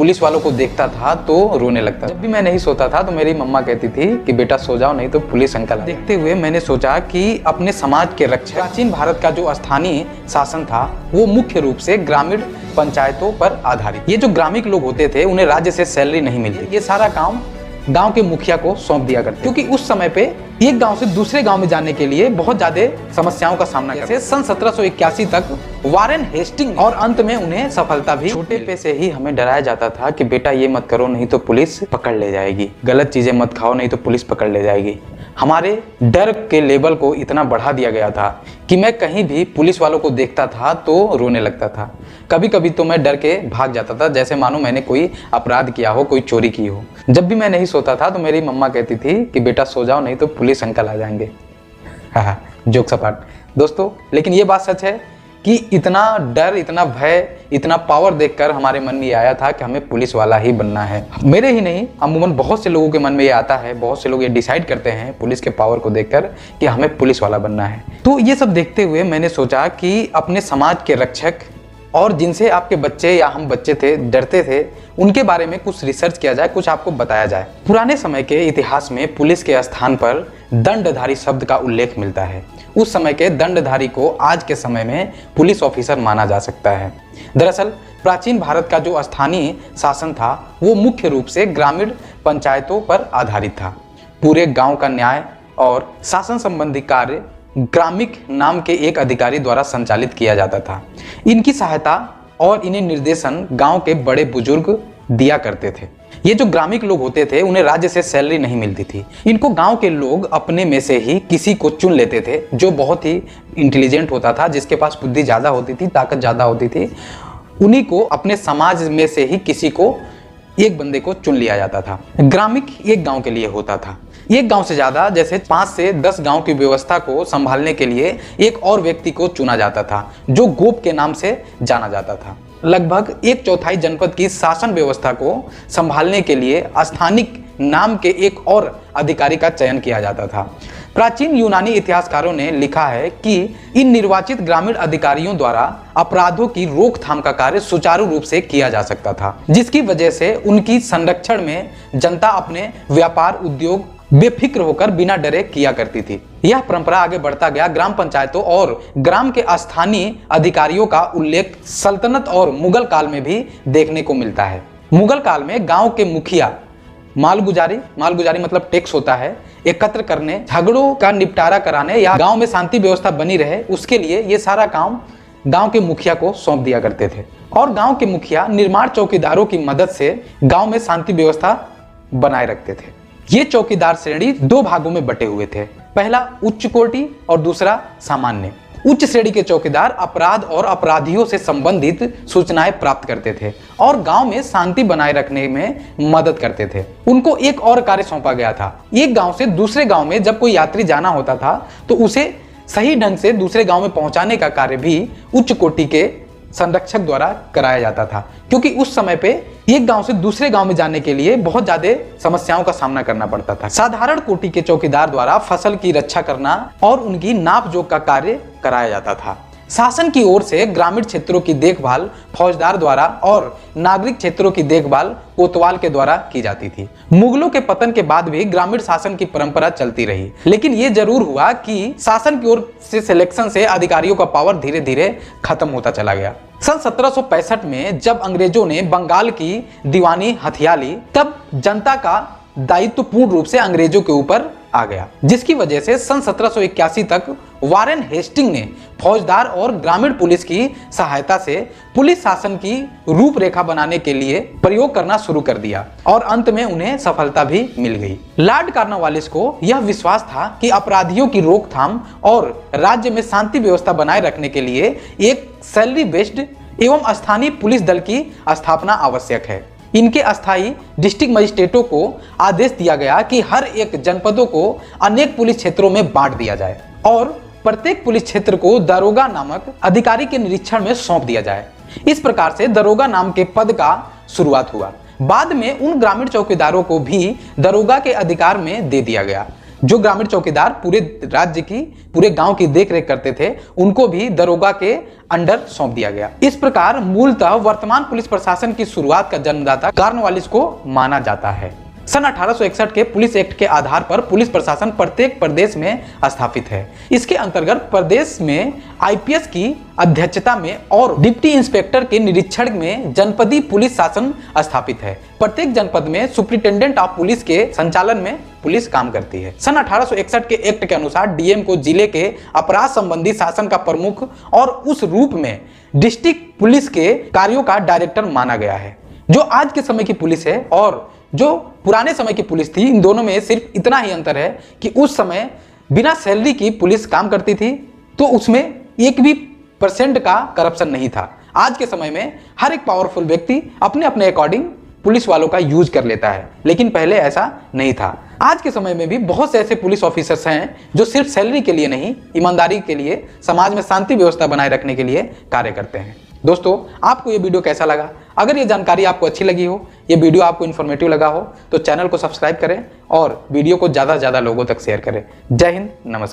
Police वालों को देखता था तो रोने लगता। जब भी मैं नहीं सोता था तो मेरी मम्मा कहती थी कि बेटा सो जाओ नहीं तो पुलिस अंकल। देखते हुए मैंने सोचा कि अपने समाज के रक्षक प्राचीन भारत का जो स्थानीय शासन था वो मुख्य रूप से ग्रामीण पंचायतों पर आधारित। ये जो ग्रामीण लोग होते थे उन्हें राज्य से सैलरी नहीं मिलती, ये सारा काम गांव के मुखिया को सौंप दिया करते, क्योंकि उस समय पे एक गांव से दूसरे गांव में जाने के लिए बहुत ज्यादा समस्याओं का सामना करते। सन 1781 तक वारेन हेस्टिंग और अंत में उन्हें सफलता भी। छोटे पे से ही हमें डराया जाता था कि बेटा ये मत करो नहीं तो पुलिस पकड़ ले जाएगी, गलत चीजें मत खाओ नहीं तो पुलिस पकड़ ले जाएगी। हमारे डर के लेवल को इतना बढ़ा दिया गया था कि मैं कहीं भी पुलिस वालों को देखता था तो रोने लगता था। कभी कभी तो मैं डर के भाग जाता था, जैसे मानो मैंने कोई अपराध किया हो, कोई चोरी की हो। जब भी मैं नहीं सोता था तो मेरी मम्मा कहती थी कि बेटा सो जाओ नहीं तो पुलिस अंकल आ जाएंगे। जोक सपाट दोस्तों, लेकिन ये बात सच है कि इतना डर, इतना भय, इतना पावर देखकर हमारे मन में ये आया था कि हमें पुलिस वाला ही बनना है। मेरे ही नहीं, अमूमन बहुत से लोगों के मन में ये आता है, बहुत से लोग ये डिसाइड करते हैं पुलिस के पावर को देखकर कि हमें पुलिस वाला बनना है। तो ये सब देखते हुए मैंने सोचा कि अपने समाज के रक्षक और जिनसे आपके बच्चे या हम बच्चे थे डरते थे उनके बारे में कुछ रिसर्च किया जाए, कुछ आपको बताया जाए। पुराने समय के इतिहास में पुलिस के स्थान पर दंडधारी शब्द का उल्लेख मिलता है। उस समय के दंडधारी को आज के समय में पुलिस ऑफिसर माना जा सकता है। दरअसल प्राचीन भारत का जो स्थानीय शासन था वो मुख्य रूप से ग्रामीण पंचायतों पर आधारित था। पूरे गांव का न्याय और शासन संबंधी कार्य ग्रामिक नाम के एक अधिकारी द्वारा संचालित किया जाता था। इनकी सहायता और इन्हें निर्देशन गांव के बड़े बुजुर्ग दिया करते थे। ये जो ग्रामीण लोग होते थे उन्हें राज्य से सैलरी नहीं मिलती थी। इनको गांव के लोग अपने में से ही किसी को चुन लेते थे जो बहुत ही इंटेलिजेंट होता था, जिसके पास बुद्धि ज़्यादा होती थी, ताकत ज़्यादा होती थी। उन्हीं को अपने समाज में से ही किसी को, एक बंदे को चुन लिया जाता था। ग्रामीण एक गांव के लिए होता था। एक गांव से ज्यादा, जैसे 5 से 10 गांव की व्यवस्था को संभालने के लिए एक और व्यक्ति को चुना जाता था जो गोप के नाम से जाना जाता था। लगभग 1/4 जनपद की शासन व्यवस्था को संभालने के लिए स्थानिक नाम के एक और अधिकारी का चयन किया जाता था। प्राचीन यूनानी इतिहासकारों ने लिखा है कि इन निर्वाचित ग्रामीण अधिकारियों द्वारा अपराधों की रोकथाम का कार्य सुचारू रूप से किया जा सकता था, जिसकी वजह से उनकी संरक्षण में जनता अपने व्यापार उद्योग बेफिक्र होकर बिना डरे किया करती थी। यह परंपरा आगे बढ़ता गया। ग्राम पंचायतों और ग्राम के स्थानीय अधिकारियों का उल्लेख सल्तनत और मुगल काल में भी देखने को मिलता है। मुगल काल में गांव के मुखिया मालगुजारी मतलब टैक्स होता है, एकत्र करने, झगड़ों का निपटारा कराने या गांव में शांति व्यवस्था बनी रहे, उसके लिए ये सारा काम गांव के मुखिया को सौंप दिया करते थे। और गांव के मुखिया निर्माण चौकीदारों की मदद से गांव में शांति व्यवस्था बनाए रखते थे। ये चौकीदार श्रेणी 2 भागों में बटे हुए थे। पहला उच्च कोटि और दूसरा सामान्य। उच्च श्रेणी के चौकीदार अपराध और अपराधियों से संबंधित सूचनाएं प्राप्त करते थे और गांव में शांति बनाए रखने में मदद करते थे। उनको एक और कार्य सौंपा गया था। एक गांव से दूसरे गांव में जब कोई यात्री जाना होता था तो उसे सही ढंग से दूसरे गांव में पहुंचाने का कार्य भी उच्च कोटि के संरक्षक द्वारा कराया जाता था, क्योंकि उस समय पे एक गांव से दूसरे गांव में जाने के लिए बहुत ज्यादा समस्याओं का सामना करना पड़ता था। साधारण कोटि के चौकीदार द्वारा फसल की रक्षा करना और उनकी नाप जोख का कार्य कराया जाता था। शासन की ओर से ग्रामीण क्षेत्रों की देखभाल फौजदार द्वारा और नागरिक क्षेत्रों की देखभाल कोतवाल के द्वारा की जाती थी। मुगलों के पतन के बाद भी ग्रामीण शासन की परंपरा चलती रही, लेकिन यह जरूर हुआ कि शासन की ओर से सिलेक्शन से अधिकारियों का पावर धीरे धीरे खत्म होता चला गया। सन 1765 में जब अंग्रेजों ने बंगाल की दीवानी हथिया ली, तब जनता का दायित्व पूर्ण रूप से अंग्रेजों के ऊपर आ गया, जिसकी वजह से सन 1781 तक वारेन हेस्टिंग ने फौजदार और ग्रामीण पुलिस की सहायता से पुलिस शासन की रूपरेखा बनाने के लिए प्रयोग करना शुरू कर दिया और अंत में उन्हें सफलता भी मिल गई। लॉर्ड कॉर्नवालिस को यह विश्वास था कि अपराधियों की रोकथाम और राज्य में शांति व्यवस्था बनाए रखने के लिए एक सैलरी बेस्ड एवं स्थानीय पुलिस दल की स्थापना आवश्यक है। इनके अस्थायी डिस्ट्रिक्ट मजिस्ट्रेटों को आदेश दिया गया कि हर एक जनपदों को अनेक पुलिस क्षेत्रों में बांट दिया जाए और प्रत्येक पुलिस क्षेत्र को दरोगा नामक अधिकारी के निरीक्षण में सौंप दिया जाए। इस प्रकार से दरोगा नाम के पद का शुरुआत हुआ। बाद में उन ग्रामीण चौकीदारों को भी दरोगा के अधिकार में दे दिया गया। जो ग्रामीण चौकीदार पूरे राज्य की, पूरे गांव की देखरेख करते थे, उनको भी दरोगा के अंडर सौंप दिया गया। इस प्रकार मूलतः वर्तमान पुलिस प्रशासन की शुरुआत का जन्मदाता कॉर्नवालिस को माना जाता है। सन 1861 के पुलिस एक्ट के आधार पर पुलिस प्रशासन प्रत्येक प्रदेश में स्थापित है। इसके अंतर्गत प्रदेश में आईपीएस की अध्यक्षता में और डिप्टी इंस्पेक्टर के निरीक्षण में जनपदीय पुलिस शासन स्थापित है। प्रत्येक जनपद में सुप्रिंटेंडेंट ऑफ पुलिस के संचालन में पुलिस काम करती है। सन 1861 के एक्ट के अनुसार डीएम को जिले के अपराध संबंधी शासन का प्रमुख और उस रूप में डिस्ट्रिक्ट पुलिस के कार्यों का डायरेक्टर माना गया है। जो आज के समय की पुलिस है और जो पुराने समय की पुलिस थी, इन दोनों में सिर्फ इतना ही अंतर है कि उस समय बिना सैलरी की पुलिस काम करती थी, तो उसमें 1% का करप्शन नहीं था। आज के समय में हर एक पावरफुल व्यक्ति अपने अपने अकॉर्डिंग पुलिस वालों का यूज कर लेता है, लेकिन पहले ऐसा नहीं था। आज के समय में भी बहुत से ऐसे पुलिस ऑफिसर्स हैं जो सिर्फ सैलरी के लिए नहीं, ईमानदारी के लिए, समाज में शांति व्यवस्था बनाए रखने के लिए कार्य करते हैं। दोस्तों, आपको ये वीडियो कैसा लगा? अगर ये जानकारी आपको अच्छी लगी हो, ये वीडियो आपको इन्फॉर्मेटिव लगा हो, तो चैनल को सब्सक्राइब करें और वीडियो को ज़्यादा से ज़्यादा लोगों तक शेयर करें। जय हिंद, नमस्कार।